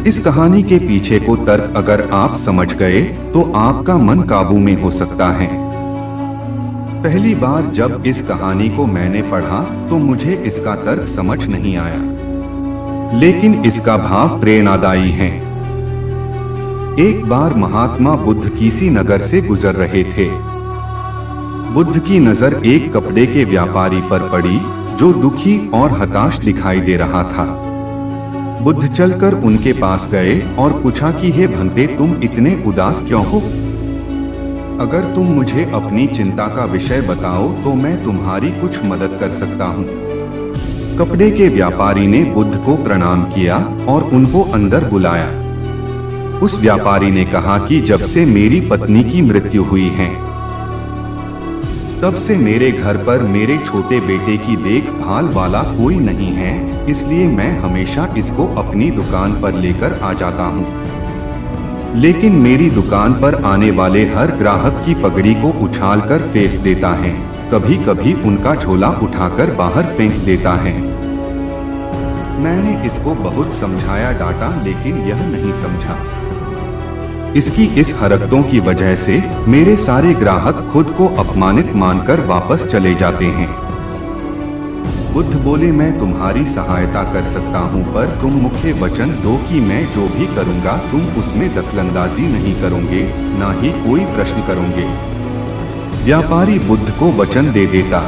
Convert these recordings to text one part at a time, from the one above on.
इस कहानी के पीछे को तर्क अगर आप समझ गए तो आपका मन काबू में हो सकता है। पहली बार जब इस कहानी को मैंने पढ़ा तो मुझे इसका तर्क समझ नहीं आया, लेकिन इसका भाव प्रेरणादायी है। एक बार महात्मा बुद्ध किसी नगर से गुजर रहे थे। बुद्ध की नजर एक कपड़े के व्यापारी पर पड़ी जो दुखी और हताश दिखाई दे रहा था। बुद्ध चलकर उनके पास गए और पूछा कि हे भंते, तुम इतने उदास क्यों हो? अगर तुम मुझे अपनी चिंता का विषय बताओ तो मैं तुम्हारी कुछ मदद कर सकता हूँ। कपड़े के व्यापारी ने बुद्ध को प्रणाम किया और उनको अंदर बुलाया। उस व्यापारी ने कहा कि जब से मेरी पत्नी की मृत्यु हुई है, तब से मेरे घर पर मेरे छोटे बेटे की देखभाल वाला कोई नहीं है, इसलिए मैं हमेशा इसको अपनी दुकान पर लेकर आ जाता हूँ। लेकिन मेरी दुकान पर आने वाले हर ग्राहक की पगड़ी को उछालकर फेंक देता है, कभी कभी उनका झोला उठाकर बाहर फेंक देता है। मैंने इसको बहुत समझाया, डांटा, लेकिन यह नहीं समझा। इसकी इस हरकतों की वजह से मेरे सारे ग्राहक खुद को अपमानित मानकर वापस चले जाते हैं। बुद्ध बोले, मैं तुम्हारी सहायता कर सकता हूँ, पर तुम मुख्य वचन दो कि मैं जो भी करूँगा तुम उसमें दखलंदाजी नहीं करोगे, ना ही कोई प्रश्न करोगे। व्यापारी बुद्ध को वचन दे देता।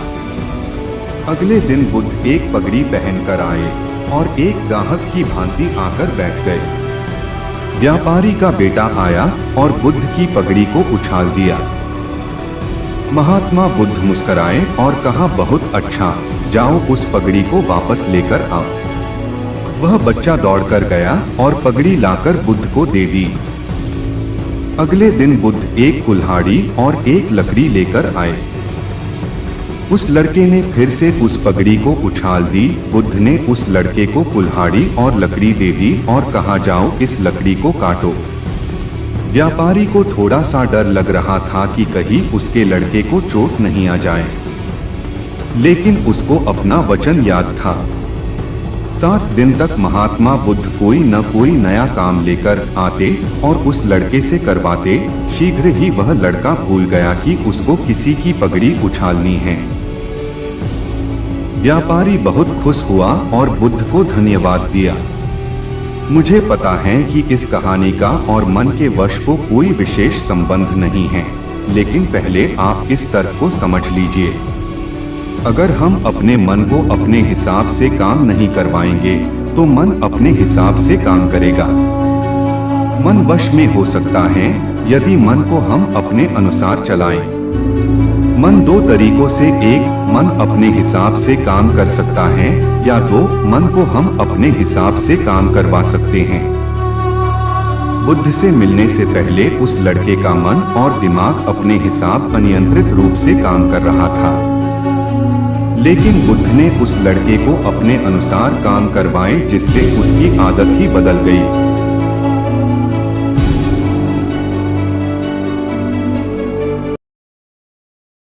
अगले दिन बुद्ध एक पगड़ी पहनकर आए और एक ग्राहक की भांति आकर बैठ गए। व्यापारी का बेटा आया और बुद्ध की पगड़ी को उछाल दिया। महात्मा बुद्ध मुस्कुराए और कहा, बहुत अच्छा, जाओ उस पगड़ी को वापस लेकर आओ। वह बच्चा दौड़कर गया और पगड़ी लाकर बुद्ध को दे दी। अगले दिन बुद्ध एक कुल्हाड़ी और एक लकड़ी लेकर आए। उस लड़के ने फिर से उस पगड़ी को उछाल दी। बुद्ध ने उस लड़के को कुल्हाड़ी और लकड़ी दे दी और कहा, जाओ इस लकड़ी को काटो। व्यापारी को थोड़ा सा डर लग रहा था कि कहीं उसके लड़के को चोट नहीं आ जाए, लेकिन उसको अपना वचन याद था। 7 दिन तक महात्मा बुद्ध कोई न कोई नया काम लेकर आते और उस लड़के से करवाते। शीघ्र ही वह लड़का भूल गया कि उसको किसी की पगड़ी उछालनी है। व्यापारी बहुत खुश हुआ और बुद्ध को धन्यवाद दिया। मुझे पता है कि इस कहानी का और मन के वश को कोई विशेष संबंध नहीं है, लेकिन पहले आप इस तर्क को समझ लीजिए। अगर हम अपने मन को अपने हिसाब से काम नहीं करवाएंगे तो मन अपने हिसाब से काम करेगा। मन वश में हो सकता है यदि मन को हम अपने अनुसार चलाएं। मन 2 तरीकों से, एक, मन अपने हिसाब से काम कर सकता है, या 2, मन को हम अपने हिसाब से काम करवा सकते हैं। बुद्ध से मिलने से पहले उस लड़के का मन और दिमाग अपने हिसाब अनियंत्रित रूप से काम कर रहा था, लेकिन बुद्ध ने उस लड़के को अपने अनुसार काम करवाए, जिससे उसकी आदत ही बदल गई।